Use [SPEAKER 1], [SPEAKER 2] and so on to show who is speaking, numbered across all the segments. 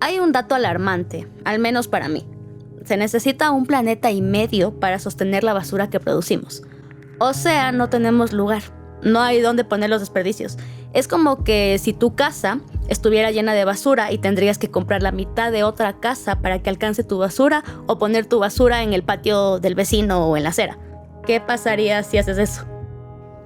[SPEAKER 1] Hay un dato alarmante, al menos para mí. Se necesita 1,5 planetas para sostener la basura que producimos. O sea, no tenemos lugar. No hay dónde poner los desperdicios. Es como que si tu casa estuviera llena de basura y tendrías que comprar la mitad de otra casa para que alcance tu basura o poner tu basura en el patio del vecino o en la acera. ¿Qué pasaría si haces eso?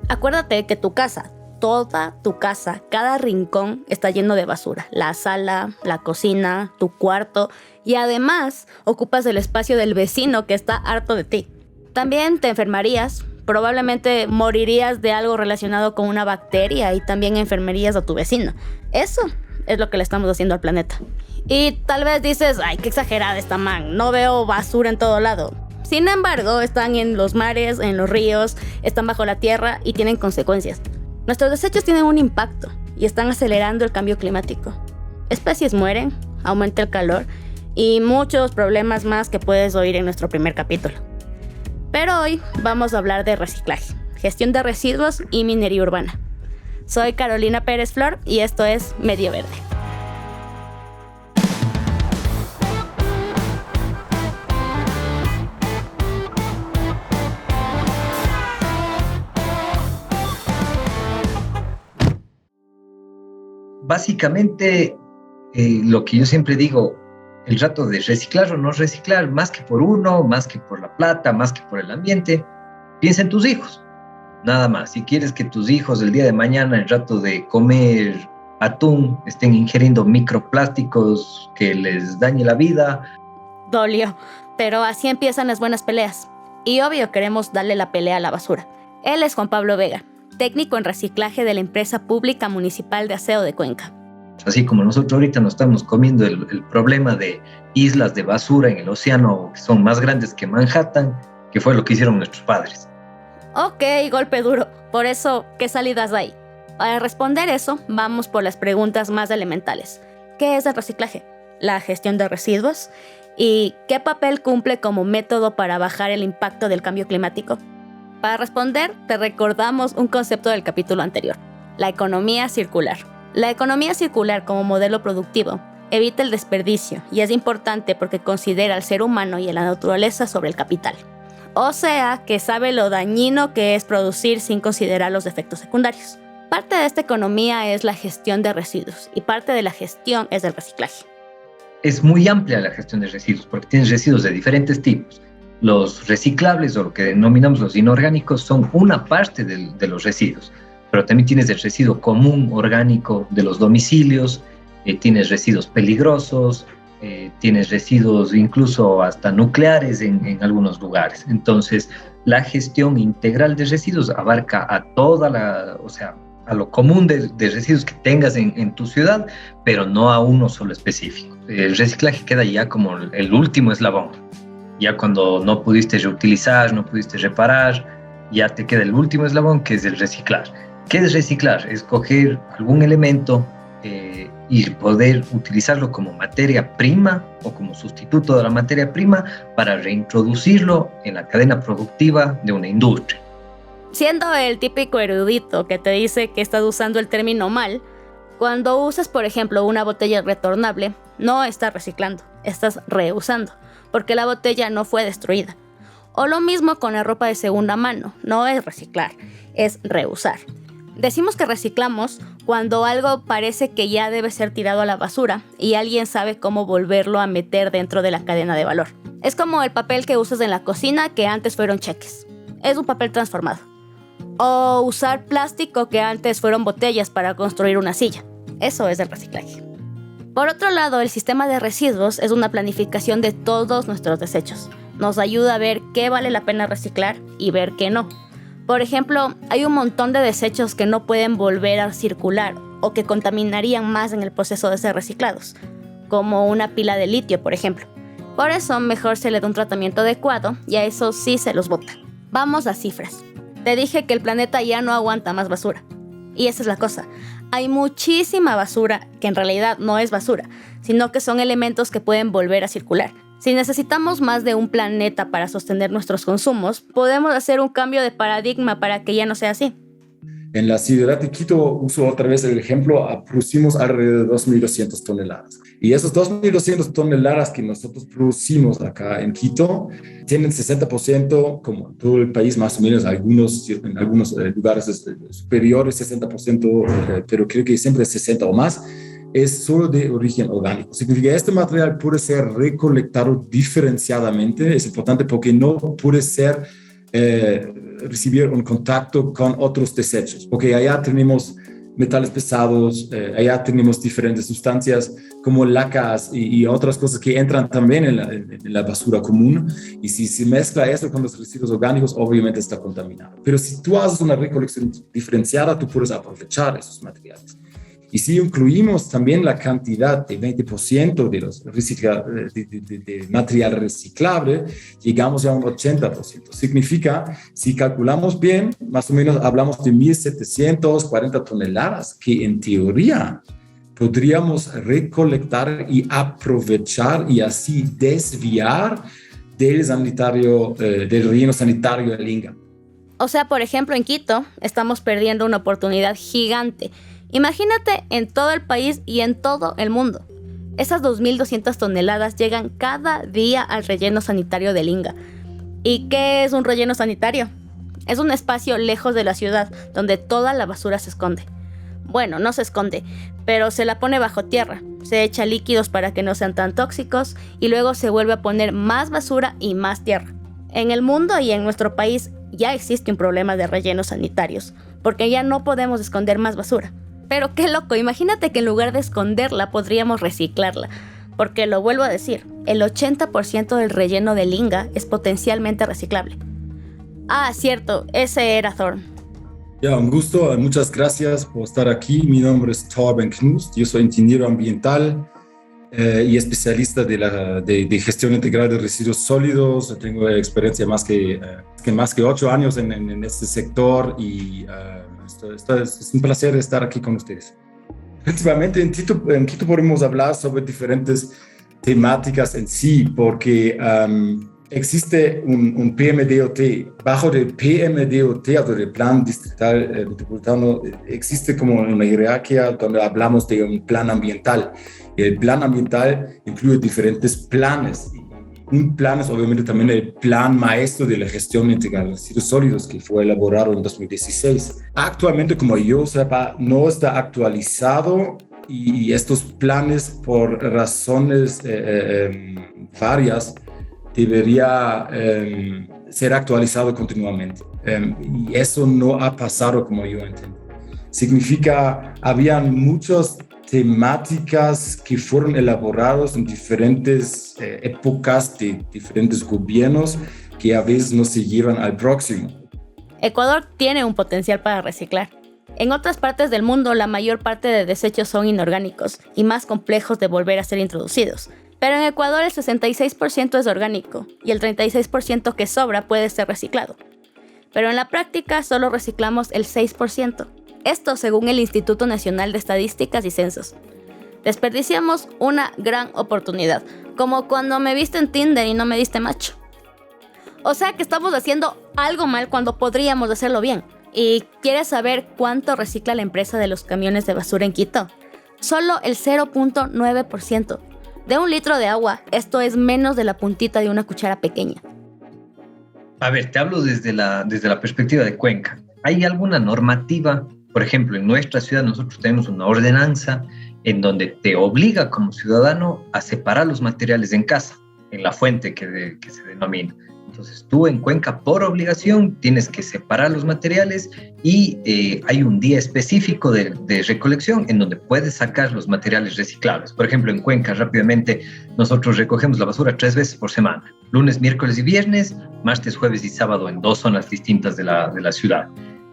[SPEAKER 1] Acuérdate que tu casa, toda tu casa, cada rincón está lleno de basura. La sala, la cocina, tu cuarto y además ocupas el espacio del vecino que está harto de ti. También te enfermarías, probablemente morirías de algo relacionado con una bacteria y también enfermarías a tu vecino. Eso es lo que le estamos haciendo al planeta. Y tal vez dices, ay, qué exagerada esta man, no veo basura en todo lado. Sin embargo, están en los mares, en los ríos, están bajo la tierra y tienen consecuencias. Nuestros desechos tienen un impacto y están acelerando el cambio climático. Especies mueren, aumenta el calor y muchos problemas más que puedes oír en nuestro primer capítulo. Pero hoy vamos a hablar de reciclaje, gestión de residuos y minería urbana. Soy Carolina Pérez Flor y esto es Medio Verde.
[SPEAKER 2] Básicamente, lo que yo siempre digo, el rato de reciclar o no reciclar, más que por uno, más que por la plata, más que por el ambiente, piensa en tus hijos, nada más. Si quieres que tus hijos el día de mañana, el rato de comer atún, estén ingiriendo microplásticos que les dañe la vida.
[SPEAKER 1] Dolió, pero así empiezan las buenas peleas. Y obvio queremos darle la pelea a la basura. Él es Juan Pablo Vega, técnico en reciclaje de la Empresa Pública Municipal de Aseo de Cuenca.
[SPEAKER 2] Así como nosotros ahorita nos estamos comiendo el problema de islas de basura en el océano que son más grandes que Manhattan, que fue lo que hicieron nuestros padres.
[SPEAKER 1] Ok, golpe duro. Por eso, ¿qué salidas hay? Para responder eso, vamos por las preguntas más elementales. ¿Qué es el reciclaje? ¿La gestión de residuos? ¿Y qué papel cumple como método para bajar el impacto del cambio climático? Para responder, te recordamos un concepto del capítulo anterior, la economía circular. La economía circular como modelo productivo evita el desperdicio y es importante porque considera al ser humano y a la naturaleza sobre el capital. O sea, que sabe lo dañino que es producir sin considerar los efectos secundarios. Parte de esta economía es la gestión de residuos y parte de la gestión es el reciclaje.
[SPEAKER 2] Es muy amplia la gestión de residuos porque tienes residuos de diferentes tipos. Los reciclables o lo que denominamos los inorgánicos son una parte de los residuos. Pero también tienes el residuo común orgánico de los domicilios, tienes residuos peligrosos, tienes residuos incluso hasta nucleares en algunos lugares. Entonces, la gestión integral de residuos abarca a a lo común de residuos que tengas en tu ciudad, pero no a uno solo específico. El reciclaje queda ya como el último eslabón. Ya cuando no pudiste reutilizar, no pudiste reparar, ya te queda el último eslabón que es el reciclar. ¿Qué es reciclar? Es coger algún elemento y poder utilizarlo como materia prima o como sustituto de la materia prima para reintroducirlo en la cadena productiva de una industria.
[SPEAKER 1] Siendo el típico erudito que te dice que estás usando el término mal, cuando usas, por ejemplo, una botella retornable, no estás reciclando, estás reusando, porque la botella no fue destruida. O lo mismo con la ropa de segunda mano, no es reciclar, es reusar. Decimos que reciclamos cuando algo parece que ya debe ser tirado a la basura y alguien sabe cómo volverlo a meter dentro de la cadena de valor. Es como el papel que usas en la cocina que antes fueron cheques. Es un papel transformado. O usar plástico que antes fueron botellas para construir una silla. Eso es el reciclaje. Por otro lado, el sistema de residuos es una planificación de todos nuestros desechos. Nos ayuda a ver qué vale la pena reciclar y ver qué no. Por ejemplo, hay un montón de desechos que no pueden volver a circular o que contaminarían más en el proceso de ser reciclados, como una pila de litio, por ejemplo. Por eso, mejor se le da un tratamiento adecuado y a eso sí se los bota. Vamos a cifras. Te dije que el planeta ya no aguanta más basura. Y esa es la cosa. Hay muchísima basura que en realidad no es basura, sino que son elementos que pueden volver a circular. Si necesitamos más de un planeta para sostener nuestros consumos, podemos hacer un cambio de paradigma para que ya no sea así.
[SPEAKER 3] En la ciudad de Quito, uso otra vez el ejemplo, producimos alrededor de 2.200 toneladas. Y esos 2.200 toneladas que nosotros producimos acá en Quito tienen 60%, como en todo el país, más o menos, en algunos lugares superiores 60%, pero creo que siempre es 60 o más, es solo de origen orgánico. Significa que este material puede ser recolectado diferenciadamente. Es importante porque no puede ser recibir un contacto con otros desechos, porque allá tenemos metales pesados, allá tenemos diferentes sustancias como lacas y otras cosas que entran también en la basura común, y si se mezcla eso con los residuos orgánicos, obviamente está contaminado. Pero si tú haces una recolección diferenciada, tú puedes aprovechar esos materiales. Y si incluimos también la cantidad de 20% de material reciclable, llegamos a un 80%. Significa, si calculamos bien, más o menos hablamos de 1.740 toneladas que en teoría podríamos recolectar y aprovechar y así desviar del relleno sanitario del Inga.
[SPEAKER 1] O sea, por ejemplo, en Quito estamos perdiendo una oportunidad gigante. Imagínate en todo el país y en todo el mundo. Esas 2.200 toneladas llegan cada día al relleno sanitario del Inga. ¿Y qué es un relleno sanitario? Es un espacio lejos de la ciudad donde toda la basura se esconde. Bueno, no se esconde, pero se la pone bajo tierra. Se echa líquidos para que no sean tan tóxicos y luego se vuelve a poner más basura y más tierra. En el mundo y en nuestro país ya existe un problema de rellenos sanitarios, porque ya no podemos esconder más basura. Pero qué loco, imagínate que en lugar de esconderla podríamos reciclarla, porque lo vuelvo a decir, el 80% del relleno del Inga es potencialmente reciclable. Ah, cierto, ese era Thorn.
[SPEAKER 3] Ya, un gusto, muchas gracias por estar aquí. Mi nombre es Torben Knust, yo soy ingeniero ambiental y especialista de gestión integral de residuos sólidos. Tengo experiencia más que 8 años en este sector y es un placer estar aquí con ustedes. Principalmente en Quito podemos hablar sobre diferentes temáticas en sí, porque existe un PMDOT. Bajo el PMDOT, o del Plan Distrital Metropolitano, existe como una jerarquía donde hablamos de un plan ambiental. El plan ambiental incluye diferentes planes. Un plan es obviamente también el plan maestro de la gestión integral de residuos sólidos, que fue elaborado en 2016. Actualmente, como yo sepa, no está actualizado, y estos planes, por razones varias, debería ser actualizado continuamente. Y eso no ha pasado, como yo entiendo. Significa, habían muchas temáticas que fueron elaboradas en diferentes épocas de diferentes gobiernos que a veces no se llevan al próximo.
[SPEAKER 1] Ecuador tiene un potencial para reciclar. En otras partes del mundo, la mayor parte de desechos son inorgánicos y más complejos de volver a ser introducidos. Pero en Ecuador el 66% es orgánico y el 36% que sobra puede ser reciclado. Pero en la práctica solo reciclamos el 6%. Esto según el Instituto Nacional de Estadísticas y Censos. Desperdiciamos una gran oportunidad, como cuando me viste en Tinder y no me diste match. O sea que estamos haciendo algo mal cuando podríamos hacerlo bien. ¿Y quieres saber cuánto recicla la empresa de los camiones de basura en Quito? Solo el 0.9%. De 1 litro de agua, esto es menos de la puntita de una cuchara pequeña.
[SPEAKER 2] A ver, te hablo desde la perspectiva de Cuenca. ¿Hay alguna normativa? Por ejemplo, en nuestra ciudad nosotros tenemos una ordenanza en donde te obliga como ciudadano a separar los materiales en casa, en la fuente que se denomina. Entonces tú en Cuenca, por obligación, tienes que separar los materiales y hay un día específico de recolección en donde puedes sacar los materiales reciclables. Por ejemplo, en Cuenca, rápidamente, nosotros recogemos la basura 3 veces por semana. Lunes, miércoles y viernes, martes, jueves y sábado en 2 zonas distintas de la ciudad.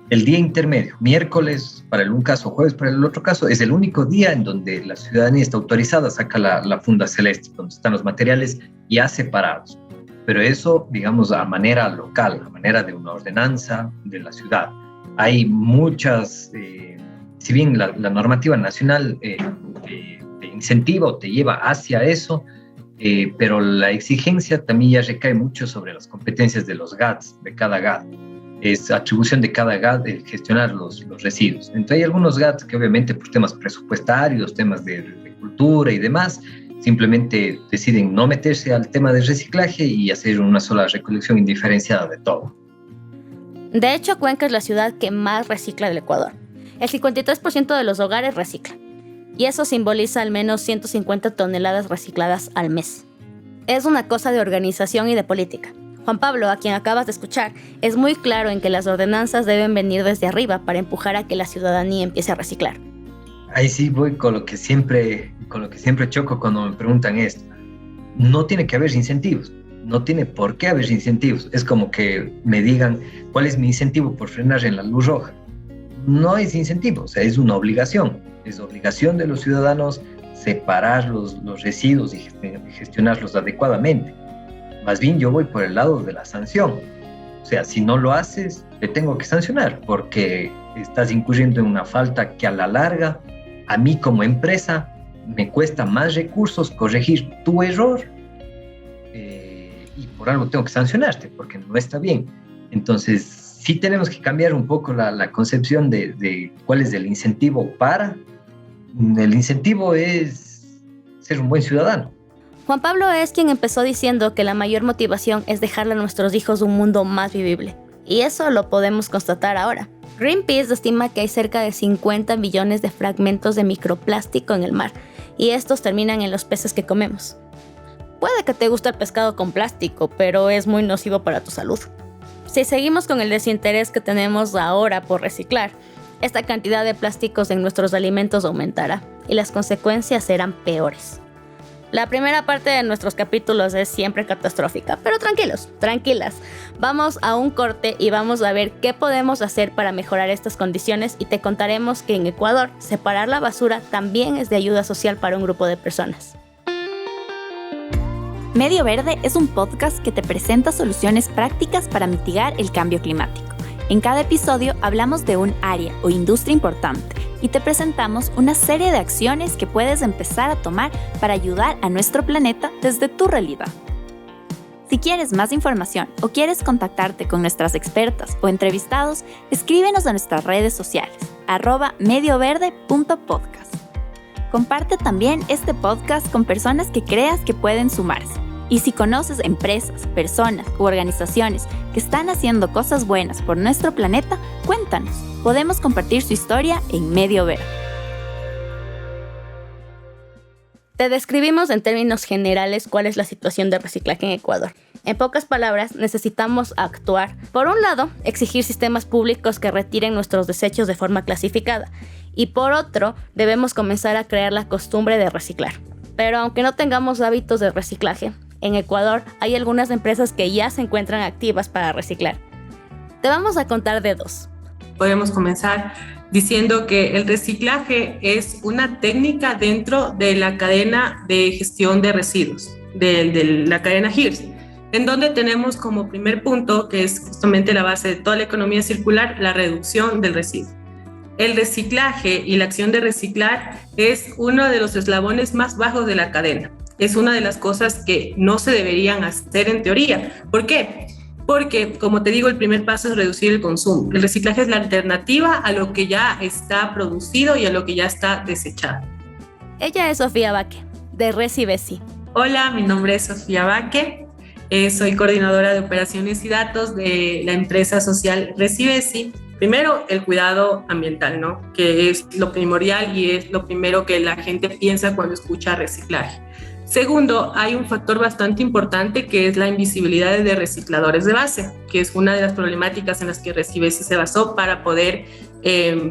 [SPEAKER 2] El día intermedio, miércoles para el un caso, jueves para el otro caso, es el único día en donde la ciudadanía está autorizada a sacar la funda celeste, donde están los materiales ya separados. Pero eso, digamos, a manera local, a manera de una ordenanza de la ciudad. Hay muchas, si bien la normativa nacional te incentiva o te lleva hacia eso, pero la exigencia también ya recae mucho sobre las competencias de los GATS, de cada GAT. es atribución de cada GAT el gestionar los residuos. Entonces hay algunos GATs que obviamente por temas presupuestarios, temas de cultura y demás, simplemente deciden no meterse al tema del reciclaje y hacer una sola recolección indiferenciada de todo.
[SPEAKER 1] De hecho, Cuenca es la ciudad que más recicla del Ecuador. El 53% de los hogares reciclan, y eso simboliza al menos 150 toneladas recicladas al mes. Es una cosa de organización y de política. Juan Pablo, a quien acabas de escuchar, es muy claro en que las ordenanzas deben venir desde arriba para empujar a que la ciudadanía empiece a reciclar.
[SPEAKER 2] Ahí sí voy con lo que siempre choco cuando me preguntan esto. No tiene que haber incentivos, no tiene por qué haber incentivos. Es como que me digan, ¿cuál es mi incentivo por frenar en la luz roja? No es incentivo, o sea, es una obligación. Es obligación de los ciudadanos separar los residuos y gestionarlos adecuadamente. Más bien yo voy por el lado de la sanción. O sea, si no lo haces, te tengo que sancionar porque estás incurriendo en una falta que a la larga, a mí como empresa, me cuesta más recursos corregir tu error y por algo tengo que sancionarte porque no está bien. Entonces, sí tenemos que cambiar un poco la concepción de cuál es el incentivo para. El incentivo es ser un buen ciudadano.
[SPEAKER 1] Juan Pablo es quien empezó diciendo que la mayor motivación es dejarle a nuestros hijos un mundo más vivible. Y eso lo podemos constatar ahora. Greenpeace estima que hay cerca de 50 millones de fragmentos de microplástico en el mar, y estos terminan en los peces que comemos. Puede que te guste el pescado con plástico, pero es muy nocivo para tu salud. Si seguimos con el desinterés que tenemos ahora por reciclar, esta cantidad de plásticos en nuestros alimentos aumentará, y las consecuencias serán peores. La primera parte de nuestros capítulos es siempre catastrófica, pero tranquilas. Vamos a un corte y vamos a ver qué podemos hacer para mejorar estas condiciones y te contaremos que en Ecuador separar la basura también es de ayuda social para un grupo de personas.
[SPEAKER 4] Medio Verde es un podcast que te presenta soluciones prácticas para mitigar el cambio climático. En cada episodio hablamos de un área o industria importante y te presentamos una serie de acciones que puedes empezar a tomar para ayudar a nuestro planeta desde tu realidad. Si quieres más información o quieres contactarte con nuestras expertas o entrevistados, escríbenos a nuestras redes sociales, @medioverde.podcast. Comparte también este podcast con personas que creas que pueden sumarse. Y si conoces empresas, personas u organizaciones que están haciendo cosas buenas por nuestro planeta, cuéntanos. Podemos compartir su historia en Medio Verde.
[SPEAKER 1] Te describimos en términos generales cuál es la situación de reciclaje en Ecuador. En pocas palabras, necesitamos actuar. Por un lado, exigir sistemas públicos que retiren nuestros desechos de forma clasificada. Y por otro, debemos comenzar a crear la costumbre de reciclar. Pero aunque no tengamos hábitos de reciclaje, en Ecuador hay algunas empresas que ya se encuentran activas para reciclar. Te vamos a contar de dos.
[SPEAKER 5] Podemos comenzar diciendo que el reciclaje es una técnica dentro de la cadena de gestión de residuos, de la cadena HIRS, en donde tenemos como primer punto, que es justamente la base de toda la economía circular, la reducción del residuo. El reciclaje y la acción de reciclar es uno de los eslabones más bajos de la cadena. Es una de las cosas que no se deberían hacer en teoría. ¿Por qué? Porque, como te digo, el primer paso es reducir el consumo. El reciclaje es la alternativa a lo que ya está producido y a lo que ya está desechado.
[SPEAKER 1] Ella es Sofía Baque, de Recibesi.
[SPEAKER 5] Hola, mi nombre es Sofía Baque. Soy coordinadora de operaciones y datos de la empresa social Recibesi. Primero, el cuidado ambiental, ¿no? Que es lo primordial y es lo primero que la gente piensa cuando escucha reciclaje. Segundo, hay un factor bastante importante que es la invisibilidad de recicladores de base, que es una de las problemáticas en las que Recibesi se basó para poder,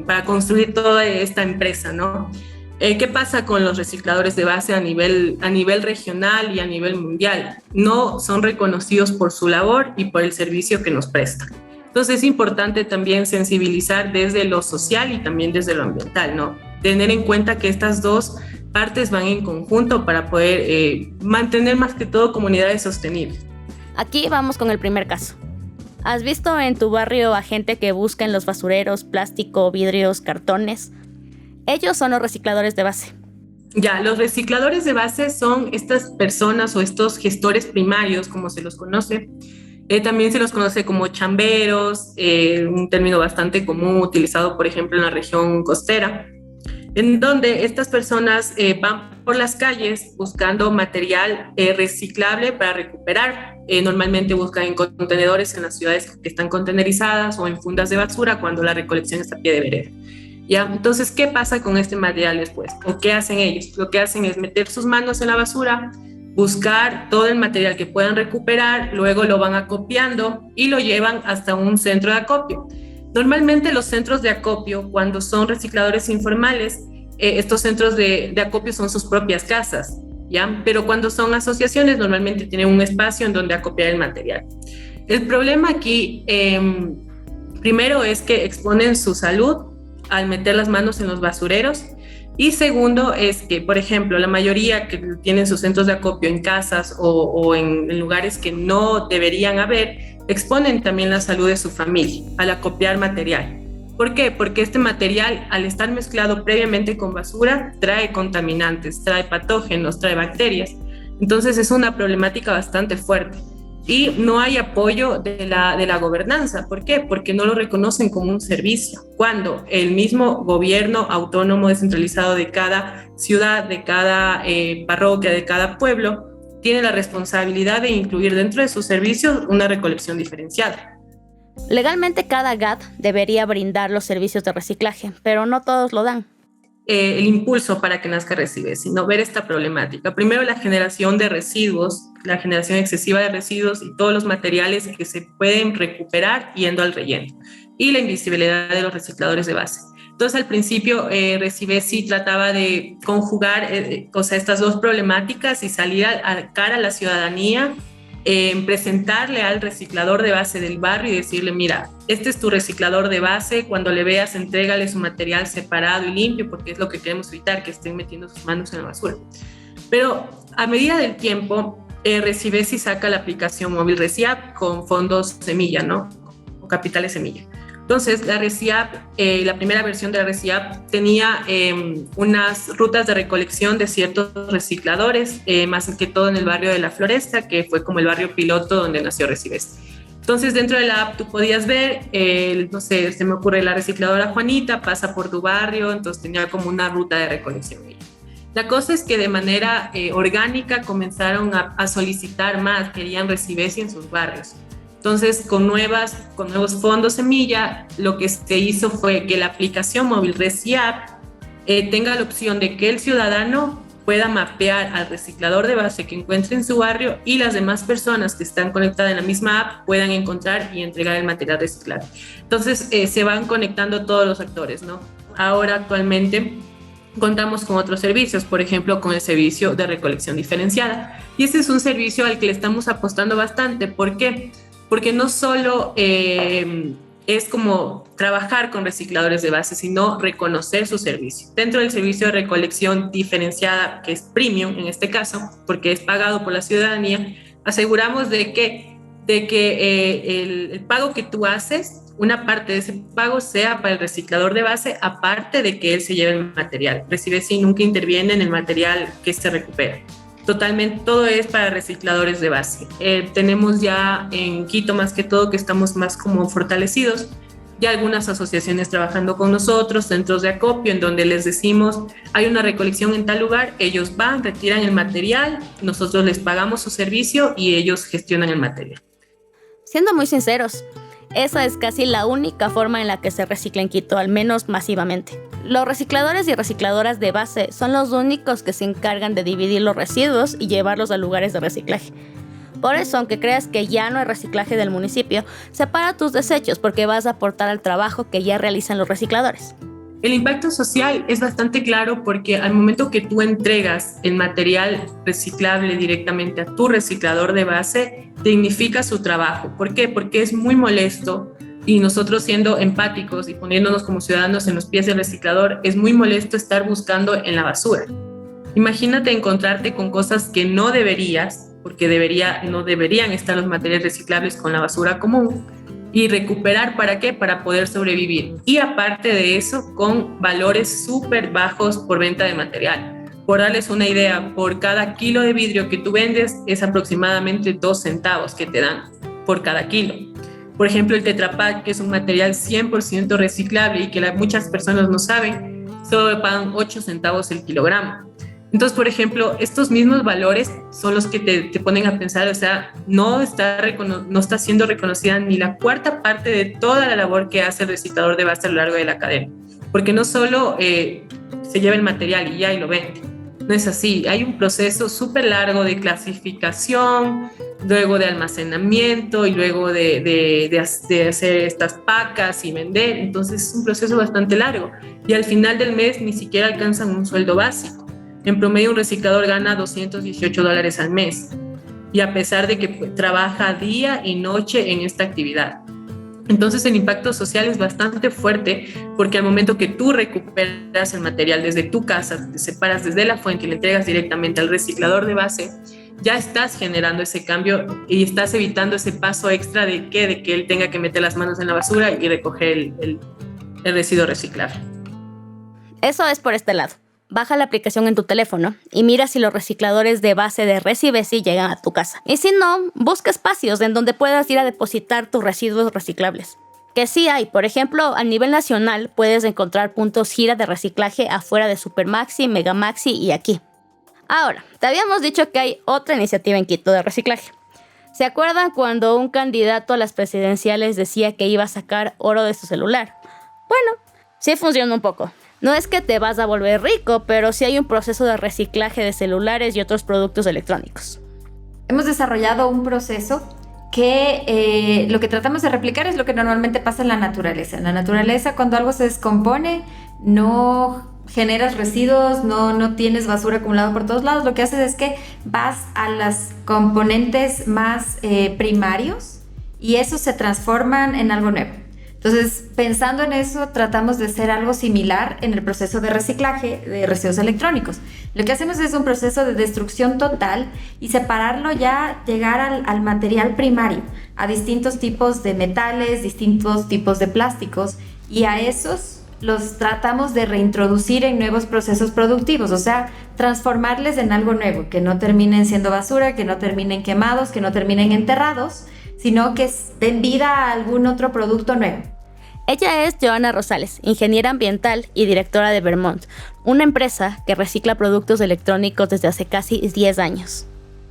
[SPEAKER 5] para construir toda esta empresa, ¿no? ¿Qué pasa con los recicladores de base a nivel regional y a nivel mundial? No son reconocidos por su labor y por el servicio que nos prestan. Entonces es importante también sensibilizar desde lo social y también desde lo ambiental, ¿no? Tener en cuenta que estas dos partes van en conjunto para poder mantener más que todo comunidades sostenibles.
[SPEAKER 1] Aquí vamos con el primer caso. ¿Has visto en tu barrio a gente que busca en los basureros plástico, vidrios, cartones? Ellos son los recicladores de base.
[SPEAKER 5] Ya, los recicladores de base son estas personas o estos gestores primarios, como se los conoce, También se los conoce como chamberos, un término bastante común utilizado, por ejemplo, en la región costera, en donde estas personas van por las calles buscando material reciclable para recuperar. Normalmente buscan en contenedores en las ciudades que están contenerizadas o en fundas de basura cuando la recolección está a pie de vereda. ¿Ya? Entonces, ¿qué pasa con este material después? ¿O qué hacen ellos? Lo que hacen es meter sus manos en la basura, buscar todo el material que puedan recuperar, luego lo van acopiando y lo llevan hasta un centro de acopio. Normalmente los centros de acopio, cuando son recicladores informales, estos centros de acopio son sus propias casas, ¿ya? Pero cuando son asociaciones, normalmente tienen un espacio en donde acopiar el material. El problema aquí, primero, es que exponen su salud al meter las manos en los basureros. Y segundo es que, por ejemplo, la mayoría que tienen sus centros de acopio en casas o en lugares que no deberían haber, exponen también la salud de su familia al acopiar material. ¿Por qué? Porque este material, al estar mezclado previamente con basura, trae contaminantes, trae patógenos, trae bacterias. Entonces es una problemática bastante fuerte. Y no hay apoyo de la gobernanza. ¿Por qué? Porque no lo reconocen como un servicio. Cuando el mismo gobierno autónomo descentralizado de cada ciudad, de cada parroquia, de cada pueblo, tiene la responsabilidad de incluir dentro de sus servicios una recolección diferenciada.
[SPEAKER 1] Legalmente cada GAD debería brindar los servicios de reciclaje, pero no todos lo dan.
[SPEAKER 5] El impulso para que nazca Recibesi, sino ver esta problemática. Primero, la generación de residuos, la generación excesiva de residuos y todos los materiales que se pueden recuperar yendo al relleno. Y la invisibilidad de los recicladores de base. Entonces, al principio, Recibesi trataba de conjugar estas dos problemáticas y salir a cara a la ciudadanía, presentarle al reciclador de base del barrio y decirle, mira, este es tu reciclador de base, cuando le veas, entrégale su material separado y limpio, porque es lo que queremos evitar, que estén metiendo sus manos en la basura. Pero a medida del tiempo, Recibesi saca la aplicación móvil ReciApp con fondos semilla, ¿no? O capitales semilla. Entonces, la ReciApp, la primera versión de la ReciApp tenía unas rutas de recolección de ciertos recicladores, más que todo en el barrio de La Floresta, que fue como el barrio piloto donde nació Recibesi. Entonces, dentro de la app tú podías ver, no sé, se me ocurre la recicladora Juanita, pasa por tu barrio, entonces tenía como una ruta de recolección. La cosa es que de manera orgánica comenzaron a solicitar más, querían Recibesi en sus barrios. Entonces, con nuevos fondos semilla, lo que se hizo fue que la aplicación móvil ReciApp tenga la opción de que el ciudadano pueda mapear al reciclador de base que encuentre en su barrio y las demás personas que están conectadas en la misma app puedan encontrar y entregar el material reciclado. Entonces, se van conectando todos los actores, ¿no? Ahora, actualmente, contamos con otros servicios, por ejemplo, con el servicio de recolección diferenciada. Y este es un servicio al que le estamos apostando bastante. ¿Por qué? Porque no solo es como trabajar con recicladores de base, sino reconocer su servicio. Dentro del servicio de recolección diferenciada, que es premium en este caso, porque es pagado por la ciudadanía, aseguramos de que el pago que tú haces, una parte de ese pago sea para el reciclador de base, aparte de que él se lleve el material. Recibesi nunca interviene en el material que se recupera. Totalmente, todo es para recicladores de base. Tenemos ya en Quito, más que todo, que estamos más como fortalecidos, ya algunas asociaciones trabajando con nosotros, centros de acopio, en donde les decimos, hay una recolección en tal lugar, ellos van, retiran el material, nosotros les pagamos su servicio y ellos gestionan el material.
[SPEAKER 1] Siendo muy sinceros, esa es casi la única forma en la que se recicla en Quito, al menos masivamente. Los recicladores y recicladoras de base son los únicos que se encargan de dividir los residuos y llevarlos a lugares de reciclaje. Por eso, aunque creas que ya no hay reciclaje del municipio, separa tus desechos porque vas a aportar al trabajo que ya realizan los recicladores.
[SPEAKER 5] El impacto social es bastante claro porque al momento que tú entregas el material reciclable directamente a tu reciclador de base, dignifica su trabajo. ¿Por qué? Porque es muy molesto, y nosotros siendo empáticos y poniéndonos como ciudadanos en los pies del reciclador, es muy molesto estar buscando en la basura. Imagínate encontrarte con cosas que no deberías, porque no deberían estar los materiales reciclables con la basura común, y recuperar, ¿para qué? Para poder sobrevivir. Y aparte de eso, con valores súper bajos por venta de material. Por darles una idea, por cada kilo de vidrio que tú vendes es aproximadamente 2 centavos que te dan por cada kilo. Por ejemplo, el Tetra Pak, que es un material 100% reciclable y que muchas personas no saben, solo pagan 8 centavos el kilogramo. Entonces, por ejemplo, estos mismos valores son los que te ponen a pensar, o sea, no está siendo reconocida ni la cuarta parte de toda la labor que hace el reciclador de base a lo largo de la cadena. Porque no solo se lleva el material y ya y lo vende. No es así. Hay un proceso súper largo de clasificación, luego de almacenamiento y luego de hacer estas pacas y vender. Entonces es un proceso bastante largo. Y al final del mes ni siquiera alcanzan un sueldo básico. En promedio, un reciclador gana $218 al mes, y a pesar de que trabaja día y noche en esta actividad. Entonces, el impacto social es bastante fuerte, porque al momento que tú recuperas el material desde tu casa, te separas desde la fuente y le entregas directamente al reciclador de base, ya estás generando ese cambio y estás evitando ese paso extra de que él tenga que meter las manos en la basura y recoger el residuo reciclable.
[SPEAKER 1] Eso es por este lado. Baja la aplicación en tu teléfono y mira si los recicladores de base de Recivesi llegan a tu casa. Y si no, busca espacios en donde puedas ir a depositar tus residuos reciclables. Que sí hay, por ejemplo, a nivel nacional puedes encontrar puntos gira de reciclaje afuera de Supermaxi, Megamaxi y aquí. Ahora, te habíamos dicho que hay otra iniciativa en Quito de reciclaje. ¿Se acuerdan cuando un candidato a las presidenciales decía que iba a sacar oro de su celular? Bueno, sí funciona un poco. No es que te vas a volver rico, pero sí hay un proceso de reciclaje de celulares y otros productos electrónicos.
[SPEAKER 6] Hemos desarrollado un proceso que lo que tratamos de replicar es lo que normalmente pasa en la naturaleza. En la naturaleza, cuando algo se descompone, no generas residuos, no tienes basura acumulada por todos lados. Lo que haces es que vas a los componentes más primarios y esos se transforman en algo nuevo. Entonces, pensando en eso, tratamos de hacer algo similar en el proceso de reciclaje de residuos electrónicos. Lo que hacemos es un proceso de destrucción total y separarlo, ya llegar al material primario, a distintos tipos de metales, distintos tipos de plásticos, y a esos los tratamos de reintroducir en nuevos procesos productivos, o sea, transformarles en algo nuevo, que no terminen siendo basura, que no terminen quemados, que no terminen enterrados, sino que den vida a algún otro producto nuevo.
[SPEAKER 1] Ella es Joana Rosales, ingeniera ambiental y directora de Vermont, una empresa que recicla productos electrónicos desde hace casi 10 años.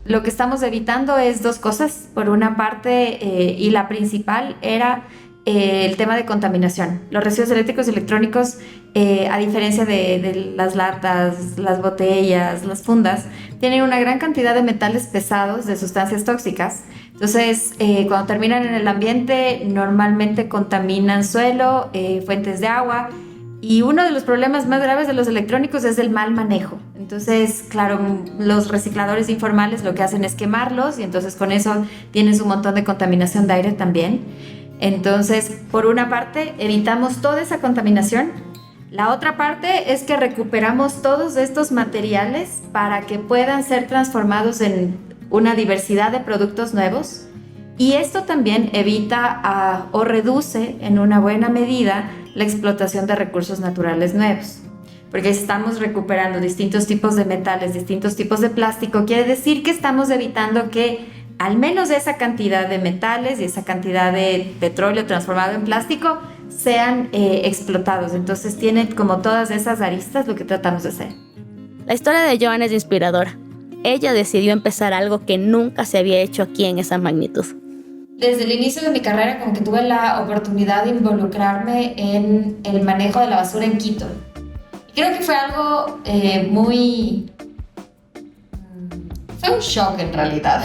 [SPEAKER 6] Lo que estamos evitando es dos cosas. Por una parte, y la principal, era el tema de contaminación. Los residuos eléctricos y electrónicos, a diferencia de las latas, las botellas, las fundas, tienen una gran cantidad de metales pesados, de sustancias tóxicas. Entonces, cuando terminan en el ambiente, normalmente contaminan suelo, fuentes de agua, y uno de los problemas más graves de los electrónicos es el mal manejo. Entonces, claro, los recicladores informales lo que hacen es quemarlos, y entonces con eso tienes un montón de contaminación de aire también. Entonces, por una parte, evitamos toda esa contaminación. La otra parte es que recuperamos todos estos materiales para que puedan ser transformados en una diversidad de productos nuevos, y esto también evita o reduce en una buena medida la explotación de recursos naturales nuevos, porque estamos recuperando distintos tipos de metales, distintos tipos de plástico. Quiere decir que estamos evitando que al menos esa cantidad de metales y esa cantidad de petróleo transformado en plástico sean explotados. Entonces tiene como todas esas aristas lo que tratamos de hacer.
[SPEAKER 1] La historia de Joana es inspiradora. Ella decidió empezar algo que nunca se había hecho aquí en esa magnitud.
[SPEAKER 6] Desde el inicio de mi carrera, como que tuve la oportunidad de involucrarme en el manejo de la basura en Quito. Y creo que fue algo fue un shock en realidad,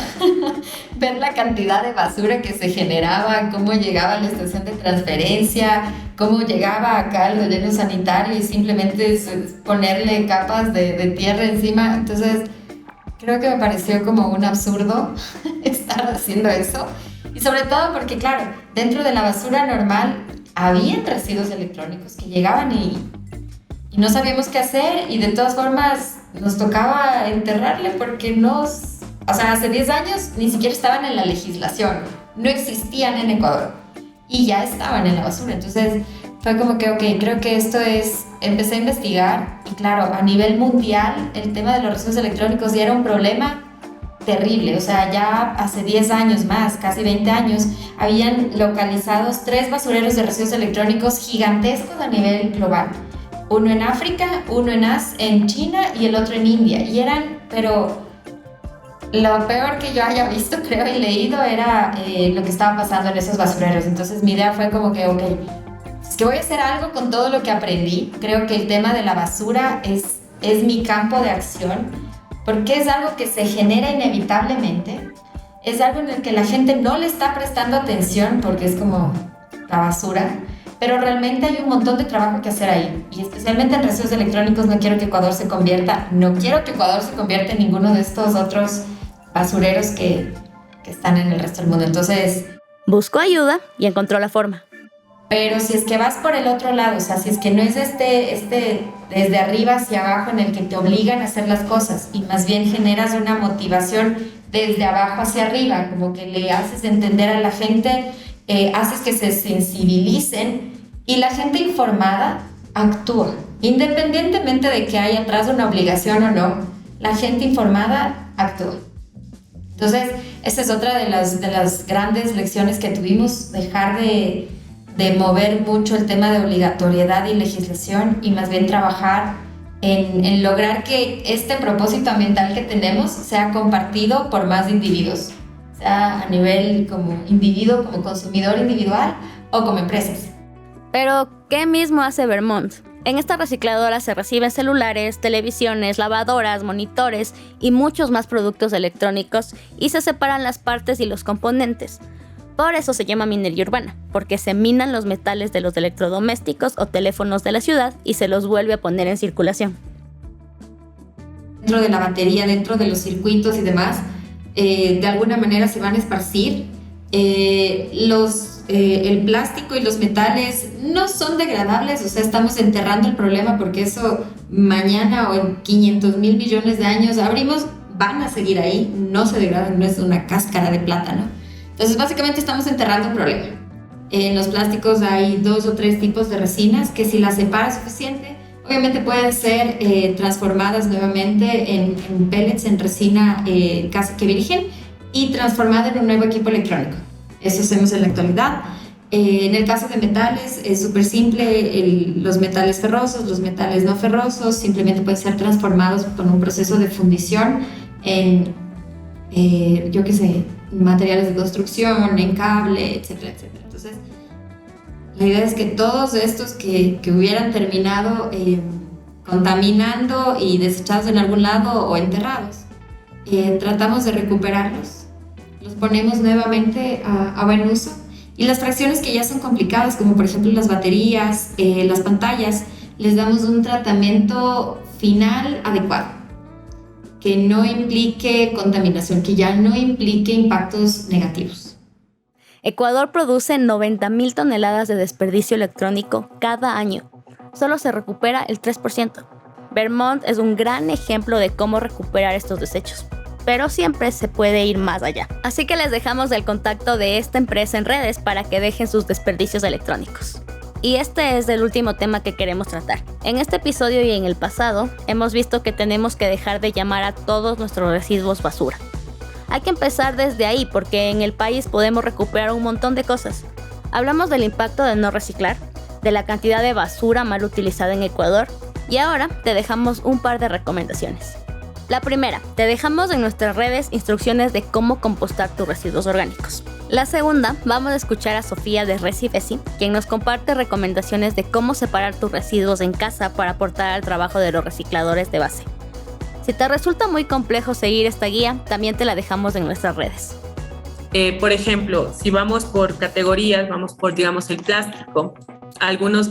[SPEAKER 6] ver la cantidad de basura que se generaba, cómo llegaba a la estación de transferencia, cómo llegaba acá el relleno sanitario y simplemente ponerle capas de tierra encima. Entonces, creo que me pareció como un absurdo estar haciendo eso. Y sobre todo porque, claro, dentro de la basura normal había residuos electrónicos que llegaban y no sabíamos qué hacer, y de todas formas nos tocaba enterrarle porque hace 10 años ni siquiera estaban en la legislación, no existían en Ecuador y ya estaban en la basura. Entonces fue como que, ok, creo que empecé a investigar, y claro, a nivel mundial el tema de los residuos electrónicos ya era un problema terrible. O sea, ya hace 10 años más, casi 20 años, habían localizados 3 basureros de residuos electrónicos gigantescos a nivel global. Uno en África, uno en China y el otro en India. Y eran, pero lo peor que yo haya visto, creo, y leído era lo que estaba pasando en esos basureros. Entonces mi idea fue como que, ok, es que voy a hacer algo con todo lo que aprendí. Creo que el tema de la basura es mi campo de acción, porque es algo que se genera inevitablemente, es algo en el que la gente no le está prestando atención porque es como la basura, pero realmente hay un montón de trabajo que hacer ahí, y especialmente en residuos electrónicos no quiero que Ecuador se convierta en ninguno de estos otros basureros que están en el resto del mundo. Entonces,
[SPEAKER 1] buscó ayuda y encontró la forma.
[SPEAKER 6] Pero si es que vas por el otro lado, o sea, si es que no es desde arriba hacia abajo en el que te obligan a hacer las cosas, y más bien generas una motivación desde abajo hacia arriba, como que le haces entender a la gente, haces que se sensibilicen, y la gente informada actúa. Independientemente de que haya atrás una obligación o no, la gente informada actúa. Entonces, esa es otra de las grandes lecciones que tuvimos, dejar de mover mucho el tema de obligatoriedad y legislación, y más bien trabajar en lograr que este propósito ambiental que tenemos sea compartido por más individuos, sea a nivel como individuo, como consumidor individual o como empresas.
[SPEAKER 1] Pero, ¿qué mismo hace Vermont? En esta recicladora se reciben celulares, televisiones, lavadoras, monitores y muchos más productos electrónicos, y se separan las partes y los componentes. Por eso se llama minería urbana, porque se minan los metales de los electrodomésticos o teléfonos de la ciudad y se los vuelve a poner en circulación.
[SPEAKER 6] Dentro de la batería, dentro de los circuitos y demás, de alguna manera se van a esparcir. El plástico y los metales no son degradables, o sea, estamos enterrando el problema, porque eso mañana o en 500,000 millones de años van a seguir ahí, no se degradan, no es una cáscara de plátano. Entonces, básicamente estamos enterrando un problema. En los plásticos hay 2 o 3 tipos de resinas que, si las separas suficiente, obviamente pueden ser transformadas nuevamente en pellets, en resina casi que virgen, y transformada en un nuevo equipo electrónico. Eso hacemos en la actualidad. En el caso de metales es súper simple. Los metales ferrosos, los metales no ferrosos, simplemente pueden ser transformados con un proceso de fundición en, materiales de construcción, en cable, etcétera, etcétera. Entonces, la idea es que todos estos que hubieran terminado contaminando y desechados en algún lado o enterrados, tratamos de recuperarlos, los ponemos nuevamente a buen uso, y las fracciones que ya son complicadas, como por ejemplo las baterías, las pantallas, les damos un tratamiento final adecuado, que no implique contaminación, que ya no implique impactos negativos.
[SPEAKER 1] Ecuador produce 90,000 toneladas de desperdicio electrónico cada año. Solo se recupera el 3%. Vermont es un gran ejemplo de cómo recuperar estos desechos, pero siempre se puede ir más allá. Así que les dejamos el contacto de esta empresa en redes para que dejen sus desperdicios electrónicos. Y este es el último tema que queremos tratar. En este episodio y en el pasado, hemos visto que tenemos que dejar de llamar a todos nuestros residuos basura. Hay que empezar desde ahí, porque en el país podemos recuperar un montón de cosas. Hablamos del impacto de no reciclar, de la cantidad de basura mal utilizada en Ecuador, y ahora te dejamos un par de recomendaciones. La primera, te dejamos en nuestras redes instrucciones de cómo compostar tus residuos orgánicos. La segunda, vamos a escuchar a Sofía de ReciBESI, quien nos comparte recomendaciones de cómo separar tus residuos en casa para aportar al trabajo de los recicladores de base. Si te resulta muy complejo seguir esta guía, también te la dejamos en nuestras redes.
[SPEAKER 5] Por ejemplo, si vamos por categorías, vamos por, digamos, el plástico.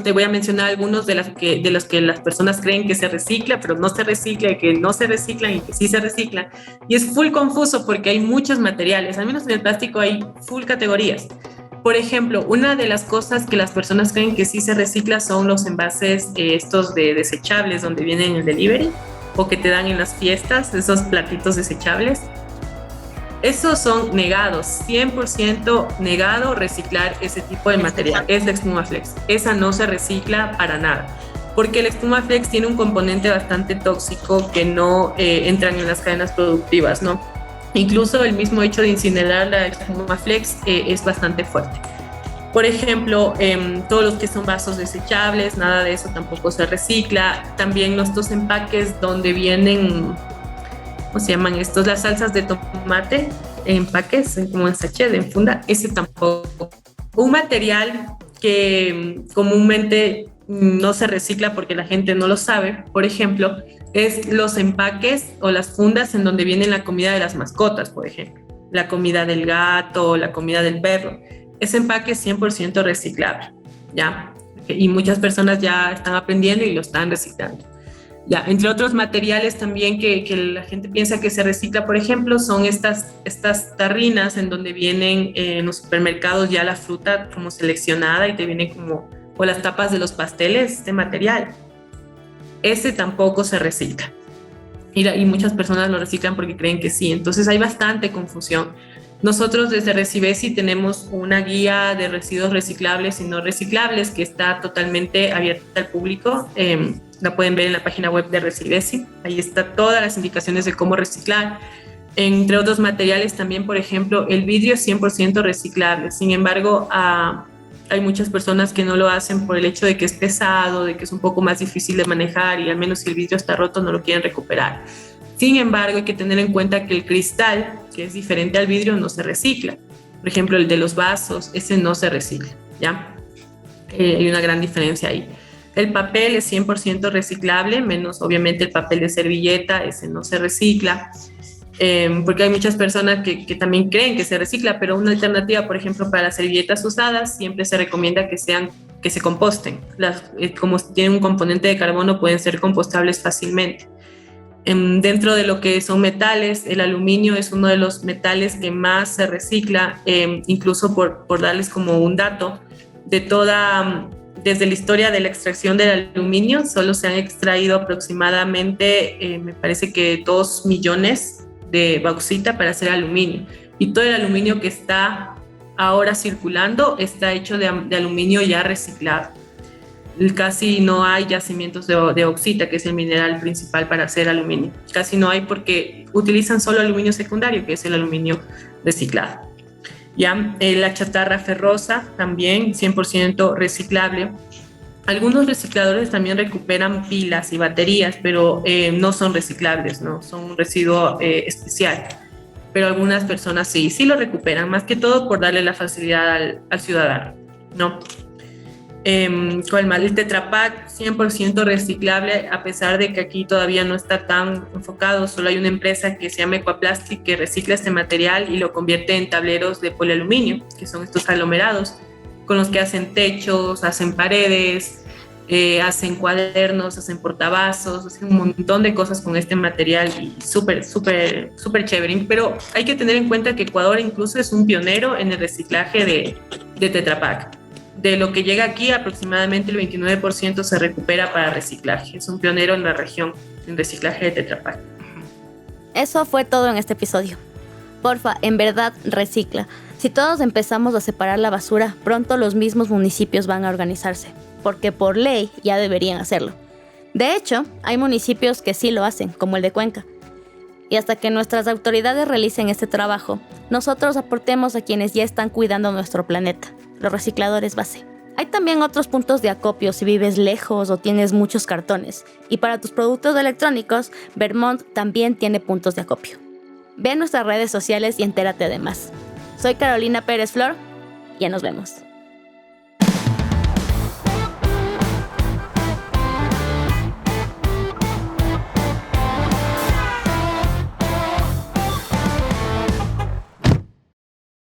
[SPEAKER 5] Te voy a mencionar algunos de los que las personas creen que se recicla, pero no se recicla, y que no se reciclan y que sí se reciclan. Y es full confuso porque hay muchos materiales, al menos en el plástico hay full categorías. Por ejemplo, una de las cosas que las personas creen que sí se recicla son los envases estos de desechables, donde vienen en el delivery o que te dan en las fiestas, esos platitos desechables. Esos son negados, 100% negado reciclar ese tipo de material. Es la Espumaflex. Esa no se recicla para nada, porque el Espumaflex tiene un componente bastante tóxico que no entran en las cadenas productivas, ¿no? Incluso el mismo hecho de incinerar la espuma flex es bastante fuerte. Por ejemplo, todos los que son vasos desechables, nada de eso tampoco se recicla. También estos empaques donde vienen, ¿cómo se llaman estos? Las salsas de tomate, empaques como en sachet, en funda, ese tampoco. Un material que comúnmente no se recicla porque la gente no lo sabe, por ejemplo, es los empaques o las fundas en donde viene la comida de las mascotas, por ejemplo, la comida del gato o la comida del perro. Ese empaque es 100% reciclable, ¿ya? Y muchas personas ya están aprendiendo y lo están reciclando. Ya, entre otros materiales también que la gente piensa que se recicla, por ejemplo, son estas tarrinas en donde vienen en los supermercados ya la fruta como seleccionada y te viene como, o las tapas de los pasteles, este material. Ese tampoco se recicla. Y muchas personas lo reciclan porque creen que sí. Entonces hay bastante confusión. Nosotros desde Recibesi tenemos una guía de residuos reciclables y no reciclables que está totalmente abierta al público. La pueden ver en la página web de Recibesi. Ahí está todas las indicaciones de cómo reciclar. Entre otros materiales también, por ejemplo, el vidrio es 100% reciclable. Sin embargo, hay muchas personas que no lo hacen por el hecho de que es pesado, de que es un poco más difícil de manejar y al menos si el vidrio está roto no lo quieren recuperar. Sin embargo, hay que tener en cuenta que el cristal, que es diferente al vidrio, no se recicla. Por ejemplo, el de los vasos, ese no se recicla, ¿ya? Hay una gran diferencia ahí. El papel es 100% reciclable, menos obviamente el papel de servilleta, ese no se recicla. Porque hay muchas personas que también creen que se recicla, pero una alternativa, por ejemplo, para las servilletas usadas, siempre se recomienda que se composten. Como tienen un componente de carbono, pueden ser compostables fácilmente. Dentro de lo que son metales, el aluminio es uno de los metales que más se recicla, incluso por darles como un dato, desde la historia de la extracción del aluminio, solo se han extraído aproximadamente, me parece que 2 millones de bauxita para hacer aluminio. Y todo el aluminio que está ahora circulando está hecho de aluminio ya reciclado. Casi no hay yacimientos de bauxita, que es el mineral principal para hacer aluminio. Casi no hay porque utilizan solo aluminio secundario, que es el aluminio reciclado. Ya, la chatarra ferrosa también 100% reciclable. Algunos recicladores también recuperan pilas y baterías, pero no son reciclables, ¿no? Son un residuo especial. Pero algunas personas sí lo recuperan, más que todo por darle la facilidad al ciudadano, ¿no? ¿Cuál más? El Tetra Pak 100% reciclable, a pesar de que aquí todavía no está tan enfocado. Solo hay una empresa que se llama Equaplastic que recicla este material y lo convierte en tableros de polialuminio, que son estos aglomerados con los que hacen techos, hacen paredes, hacen cuadernos, hacen portavasos, hacen un montón de cosas con este material y súper chévere. Pero hay que tener en cuenta que Ecuador incluso es un pionero en el reciclaje de Tetra Pak. De lo que llega aquí, aproximadamente el 29% se recupera para reciclaje. Es un pionero en la región en reciclaje de Tetra Pak.
[SPEAKER 1] Eso fue todo en este episodio. Porfa, en verdad, recicla. Si todos empezamos a separar la basura, pronto los mismos municipios van a organizarse, porque por ley ya deberían hacerlo. De hecho, hay municipios que sí lo hacen, como el de Cuenca. Y hasta que nuestras autoridades realicen este trabajo, nosotros aportemos a quienes ya están cuidando nuestro planeta, los recicladores base. Hay también otros puntos de acopio si vives lejos o tienes muchos cartones. Y para tus productos electrónicos, Vermont también tiene puntos de acopio. Ve a nuestras redes sociales y entérate de más. Soy Carolina Pérez Flor. Ya nos vemos.